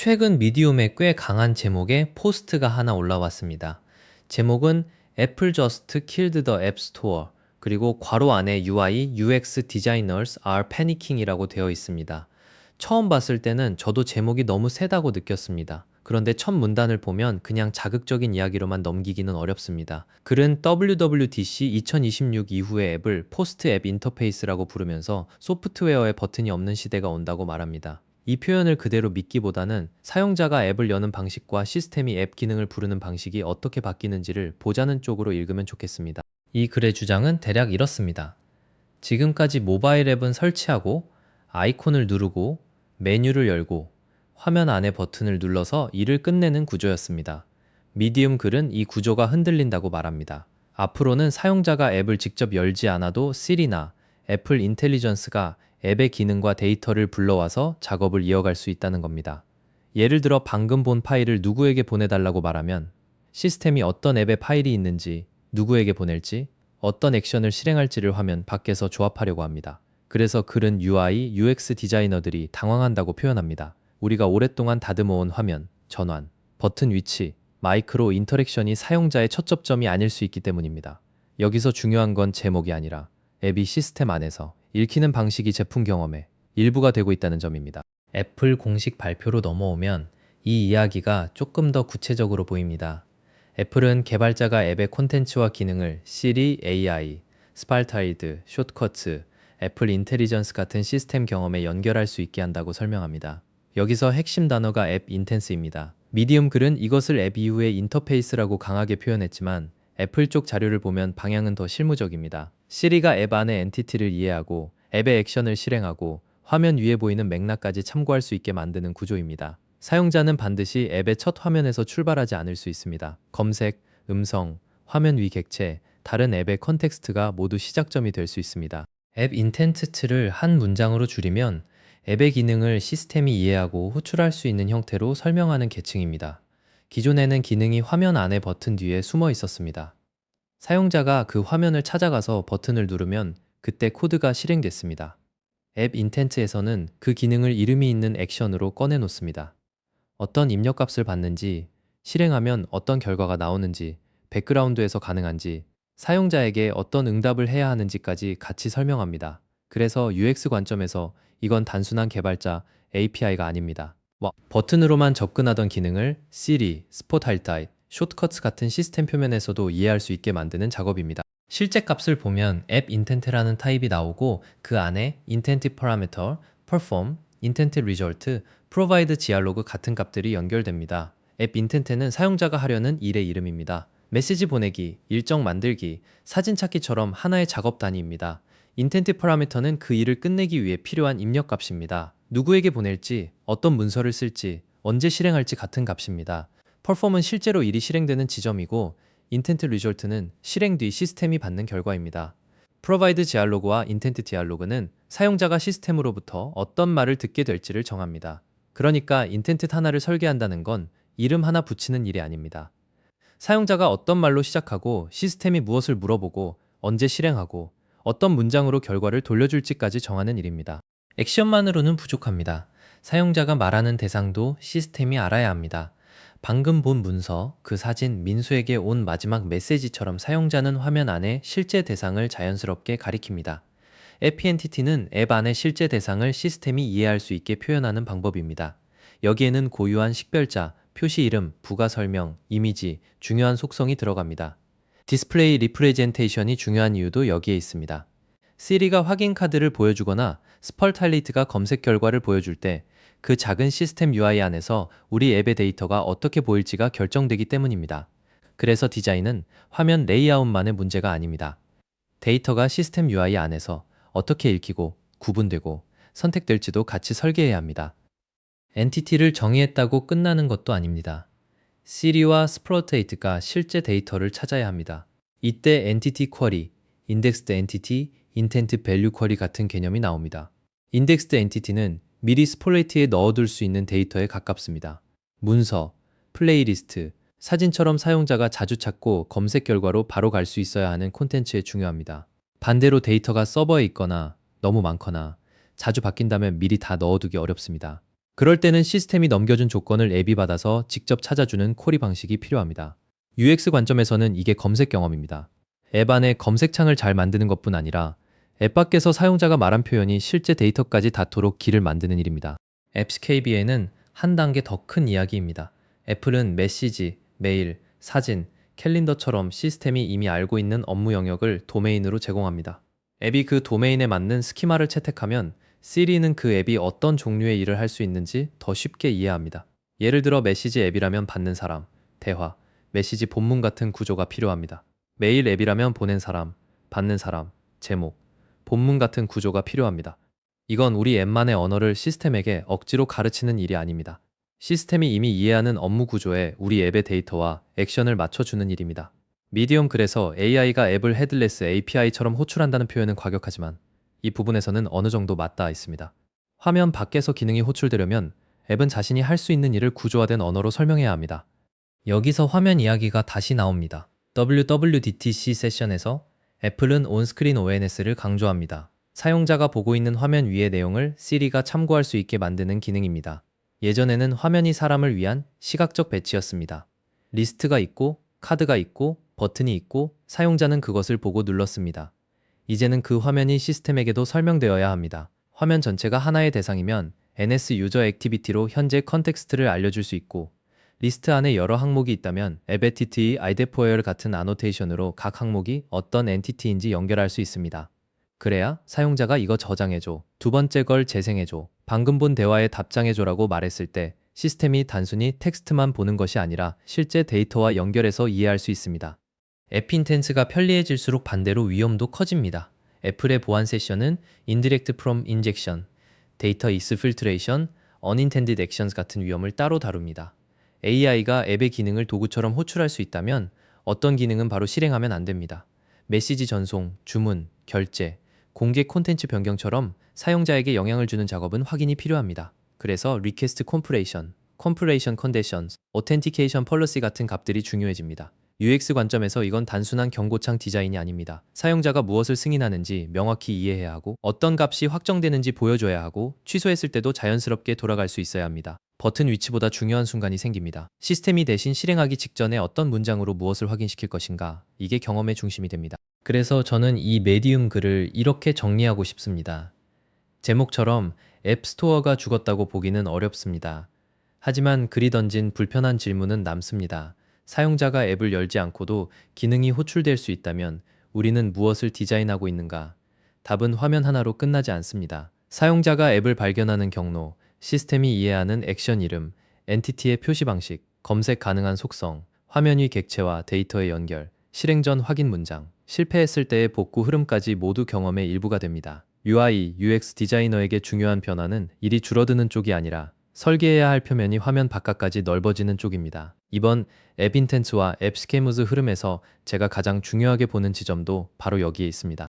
최근 미디움에 꽤 강한 제목의 포스트가 하나 올라왔습니다. 제목은 Apple just killed the App Store 그리고 괄호 안에 UI, UX designers are panicking 이라고 되어 있습니다. 처음 봤을 때는 저도 제목이 너무 세다고 느꼈습니다. 그런데 첫 문단을 보면 그냥 자극적인 이야기로만 넘기기는 어렵습니다. 글은 WWDC 2026 이후의 앱을 포스트 앱 인터페이스라고 부르면서 소프트웨어에 버튼이 없는 시대가 온다고 말합니다. 이 표현을 그대로 믿기보다는 사용자가 앱을 여는 방식과 시스템이 앱 기능을 부르는 방식이 어떻게 바뀌는지를 보자는 쪽으로 읽으면 좋겠습니다. 이 글의 주장은 대략 이렇습니다. 지금까지 모바일 앱은 설치하고 아이콘을 누르고 메뉴를 열고 화면 안에 버튼을 눌러서 일을 끝내는 구조였습니다. 미디움 글은 이 구조가 흔들린다고 말합니다. 앞으로는 사용자가 앱을 직접 열지 않아도 시리나 애플 인텔리전스가 앱의 기능과 데이터를 불러와서 작업을 이어갈 수 있다는 겁니다. 예를 들어 방금 본 파일을 누구에게 보내달라고 말하면 시스템이 어떤 앱에 파일이 있는지, 누구에게 보낼지, 어떤 액션을 실행할지를 화면 밖에서 조합하려고 합니다. 그래서 글은 UI, UX 디자이너들이 당황한다고 표현합니다. 우리가 오랫동안 다듬어온 화면, 전환, 버튼 위치, 마이크로 인터랙션이 사용자의 첫 접점이 아닐 수 있기 때문입니다. 여기서 중요한 건 제목이 아니라 앱이 시스템 안에서 읽히는 방식이 제품 경험의 일부가 되고 있다는 점입니다. 애플 공식 발표로 넘어오면 이 이야기가 조금 더 구체적으로 보입니다. 애플은 개발자가 앱의 콘텐츠와 기능을 시리 AI, 스팔타이드, 숏커트, 애플 인텔리전스 같은 시스템 경험에 연결할 수 있게 한다고 설명합니다. 여기서 핵심 단어가 앱 인텐스입니다. 미디움 글은 이것을 앱 이후의 인터페이스라고 강하게 표현했지만 애플 쪽 자료를 보면 방향은 더 실무적입니다. 시리가 앱 안의 엔티티를 이해하고 앱의 액션을 실행하고 화면 위에 보이는 맥락까지 참고할 수 있게 만드는 구조입니다. 사용자는 반드시 앱의 첫 화면에서 출발하지 않을 수 있습니다. 검색, 음성, 화면 위 객체, 다른 앱의 컨텍스트가 모두 시작점이 될 수 있습니다. 앱 인텐트를 한 문장으로 줄이면 앱의 기능을 시스템이 이해하고 호출할 수 있는 형태로 설명하는 계층입니다. 기존에는 기능이 화면 안에 버튼 뒤에 숨어 있었습니다. 사용자가 그 화면을 찾아가서 버튼을 누르면 그때 코드가 실행됐습니다. 앱 인텐트에서는 그 기능을 이름이 있는 액션으로 꺼내 놓습니다. 어떤 입력값을 받는지, 실행하면 어떤 결과가 나오는지, 백그라운드에서 가능한지, 사용자에게 어떤 응답을 해야 하는지까지 같이 설명합니다. 그래서 UX 관점에서 이건 단순한 개발자 API가 아닙니다. 버튼으로만 접근하던 기능을 Siri, 스포트라이트, 숏커트 같은 시스템 표면에서도 이해할 수 있게 만드는 작업입니다. 실제 값을 보면 앱 인텐트라는 타입이 나오고 그 안에 인텐트 파라미터, perform, 인텐트 리졸트, provide dialog 같은 값들이 연결됩니다. 앱 인텐트는 사용자가 하려는 일의 이름입니다. 메시지 보내기, 일정 만들기, 사진 찾기처럼 하나의 작업 단위입니다. 인텐트 파라미터는 그 일을 끝내기 위해 필요한 입력 값입니다. 누구에게 보낼지, 어떤 문서를 쓸지, 언제 실행할지 같은 값입니다. perform은 실제로 일이 실행되는 지점이고 인텐트 리졸트는 실행 뒤 시스템이 받는 결과입니다. provide dialog와 intent dialog는 사용자가 시스템으로부터 어떤 말을 듣게 될지를 정합니다. 그러니까 인텐트 하나를 설계한다는 건 이름 하나 붙이는 일이 아닙니다. 사용자가 어떤 말로 시작하고 시스템이 무엇을 물어보고 언제 실행하고 어떤 문장으로 결과를 돌려줄지까지 정하는 일입니다. 액션만으로는 부족합니다. 사용자가 말하는 대상도 시스템이 알아야 합니다. 방금 본 문서, 그 사진, 민수에게 온 마지막 메시지처럼 사용자는 화면 안에 실제 대상을 자연스럽게 가리킵니다. 에피엔티티는 앱 안의 실제 대상을 시스템이 이해할 수 있게 표현하는 방법입니다. 여기에는 고유한 식별자, 표시 이름, 부가 설명, 이미지, 중요한 속성이 들어갑니다. 디스플레이 리프레젠테이션이 중요한 이유도 여기에 있습니다. 시리가 확인 카드를 보여주거나 스펄타일리트가 검색 결과를 보여줄 때 그 작은 시스템 UI 안에서 우리 앱의 데이터가 어떻게 보일지가 결정되기 때문입니다. 그래서 디자인은 화면 레이아웃만의 문제가 아닙니다. 데이터가 시스템 UI 안에서 어떻게 읽히고 구분되고 선택될지도 같이 설계해야 합니다. 엔티티를 정의했다고 끝나는 것도 아닙니다. 시리와 스플로테이트가 실제 데이터를 찾아야 합니다. 이때 엔티티 쿼리, 인덱스드 엔티티, 인텐트 밸류 쿼리 같은 개념이 나옵니다. 인덱스드 엔티티는 미리 스플로이트에 넣어둘 수 있는 데이터에 가깝습니다. 문서, 플레이리스트, 사진처럼 사용자가 자주 찾고 검색 결과로 바로 갈 수 있어야 하는 콘텐츠에 중요합니다. 반대로 데이터가 서버에 있거나 너무 많거나 자주 바뀐다면 미리 다 넣어두기 어렵습니다. 그럴 때는 시스템이 넘겨준 조건을 앱이 받아서 직접 찾아주는 쿼리 방식이 필요합니다. UX 관점에서는 이게 검색 경험입니다. 앱 안에 검색창을 잘 만드는 것뿐 아니라 앱 밖에서 사용자가 말한 표현이 실제 데이터까지 닿도록 길을 만드는 일입니다. 앱스 KBA는 한 단계 더 큰 이야기입니다. 애플은 메시지, 메일, 사진, 캘린더처럼 시스템이 이미 알고 있는 업무 영역을 도메인으로 제공합니다. 앱이 그 도메인에 맞는 스키마를 채택하면 시리는 그 앱이 어떤 종류의 일을 할 수 있는지 더 쉽게 이해합니다. 예를 들어 메시지 앱이라면 받는 사람, 대화, 메시지 본문 같은 구조가 필요합니다. 메일 앱이라면 보낸 사람, 받는 사람, 제목, 본문 같은 구조가 필요합니다. 이건 우리 앱만의 언어를 시스템에게 억지로 가르치는 일이 아닙니다. 시스템이 이미 이해하는 업무 구조에 우리 앱의 데이터와 액션을 맞춰주는 일입니다. 미디엄 글에서 AI가 앱을 헤드레스 API처럼 호출한다는 표현은 과격하지만 이 부분에서는 어느 정도 맞닿아 있습니다. 화면 밖에서 기능이 호출되려면 앱은 자신이 할 수 있는 일을 구조화된 언어로 설명해야 합니다. 여기서 화면 이야기가 다시 나옵니다. WWDTC 세션에서 애플은 온스크린 ONS를 강조합니다. 사용자가 보고 있는 화면 위의 내용을 시리가 참고할 수 있게 만드는 기능입니다. 예전에는 화면이 사람을 위한 시각적 배치였습니다. 리스트가 있고 카드가 있고 버튼이 있고 사용자는 그것을 보고 눌렀습니다. 이제는 그 화면이 시스템에게도 설명되어야 합니다. 화면 전체가 하나의 대상이면 NS 유저 액티비티로 현재 컨텍스트를 알려줄 수 있고 리스트 안에 여러 항목이 있다면 에베티티, 아이데포열 같은 아노테이션으로 각 항목이 어떤 엔티티인지 연결할 수 있습니다. 그래야 사용자가 이거 저장해줘, 두 번째 걸 재생해줘, 방금 본 대화에 답장해줘라고 말했을 때 시스템이 단순히 텍스트만 보는 것이 아니라 실제 데이터와 연결해서 이해할 수 있습니다. 앱 인텐스가 편리해질수록 반대로 위험도 커집니다. 애플의 보안 세션은 Indirect Prompt Injection, Data Exfiltration, Unintended Actions 같은 위험을 따로 다룹니다. AI가 앱의 기능을 도구처럼 호출할 수 있다면 어떤 기능은 바로 실행하면 안 됩니다. 메시지 전송, 주문, 결제, 공개 콘텐츠 변경처럼 사용자에게 영향을 주는 작업은 확인이 필요합니다. 그래서 Request Compilation, Compilation Conditions, Authentication Policy 같은 값들이 중요해집니다. UX 관점에서 이건 단순한 경고창 디자인이 아닙니다. 사용자가 무엇을 승인하는지 명확히 이해해야 하고 어떤 값이 확정되는지 보여줘야 하고 취소했을 때도 자연스럽게 돌아갈 수 있어야 합니다. 버튼 위치보다 중요한 순간이 생깁니다. 시스템이 대신 실행하기 직전에 어떤 문장으로 무엇을 확인시킬 것인가, 이게 경험의 중심이 됩니다. 그래서 저는 이 메디움 글을 이렇게 정리하고 싶습니다. 제목처럼 앱 스토어가 죽었다고 보기는 어렵습니다. 하지만 글이 던진 불편한 질문은 남습니다. 사용자가 앱을 열지 않고도 기능이 호출될 수 있다면 우리는 무엇을 디자인하고 있는가? 답은 화면 하나로 끝나지 않습니다. 사용자가 앱을 발견하는 경로, 시스템이 이해하는 액션 이름, 엔티티의 표시 방식, 검색 가능한 속성, 화면 위 객체와 데이터의 연결, 실행 전 확인 문장, 실패했을 때의 복구 흐름까지 모두 경험의 일부가 됩니다. UI, UX 디자이너에게 중요한 변화는 일이 줄어드는 쪽이 아니라 설계해야 할 표면이 화면 바깥까지 넓어지는 쪽입니다. 이번 앱 인텐스와 앱 스케무즈 흐름에서 제가 가장 중요하게 보는 지점도 바로 여기에 있습니다.